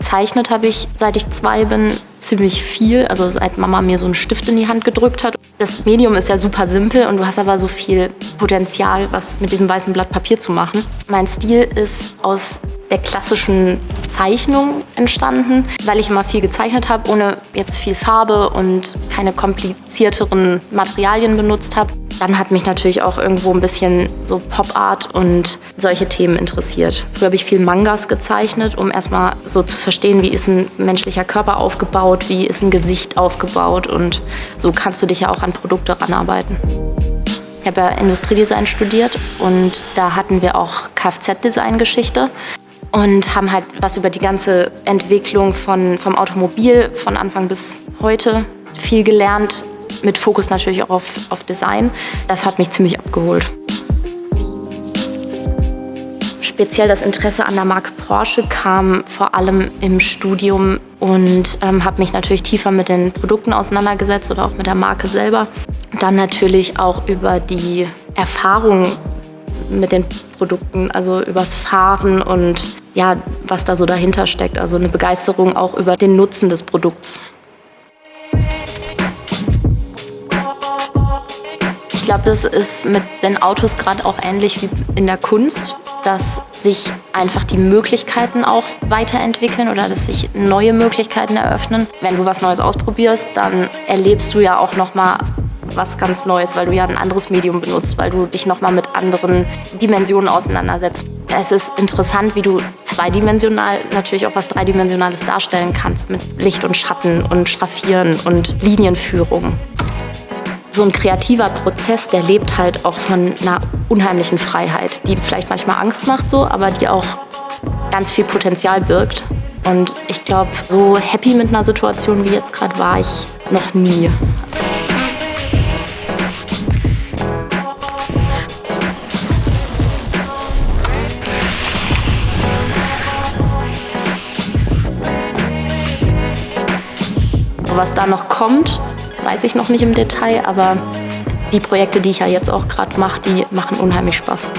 Gezeichnet habe ich, seit ich 2 bin, ziemlich viel. Also seit Mama mir so einen Stift in die Hand gedrückt hat. Das Medium ist ja super simpel und du hast aber so viel Potenzial, was mit diesem weißen Blatt Papier zu machen. Mein Stil ist aus der klassischen Zeichnung entstanden, weil ich immer viel gezeichnet habe, ohne jetzt viel Farbe und keine komplizierteren Materialien benutzt habe. Dann hat mich natürlich auch irgendwo ein bisschen so Pop-Art und solche Themen interessiert. Früher habe ich viel Mangas gezeichnet, um erstmal so zu verstehen, wie ist ein menschlicher Körper aufgebaut, wie ist ein Gesicht aufgebaut und so kannst du dich ja auch an Produkte ranarbeiten. Ich habe ja Industriedesign studiert und da hatten wir auch Kfz-Design-Geschichte und haben halt was über die ganze Entwicklung vom Automobil von Anfang bis heute viel gelernt, mit Fokus natürlich auch auf Design. Das hat mich ziemlich abgeholt. Speziell das Interesse an der Marke Porsche kam vor allem im Studium und habe mich natürlich tiefer mit den Produkten auseinandergesetzt oder auch mit der Marke selber. Dann natürlich auch über die Erfahrung mit den Produkten, also übers Fahren und ja, was da so dahinter steckt. Also eine Begeisterung auch über den Nutzen des Produkts. Ich glaube, das ist mit den Autos gerade auch ähnlich wie in der Kunst, dass sich einfach die Möglichkeiten auch weiterentwickeln oder dass sich neue Möglichkeiten eröffnen. Wenn du was Neues ausprobierst, dann erlebst du ja auch nochmal was ganz Neues, weil du ja ein anderes Medium benutzt, weil du dich nochmal mit anderen Dimensionen auseinandersetzt. Es ist interessant, wie du zweidimensional natürlich auch was Dreidimensionales darstellen kannst mit Licht und Schatten und Schraffieren und Linienführung. So ein kreativer Prozess, der lebt halt auch von einer unheimlichen Freiheit, die vielleicht manchmal Angst macht, so, aber die auch ganz viel Potenzial birgt. Und ich glaube, so happy mit einer Situation wie jetzt gerade war ich noch nie. Was da noch kommt, weiß ich noch nicht im Detail, aber die Projekte, die ich ja jetzt auch gerade mache, die machen unheimlich Spaß.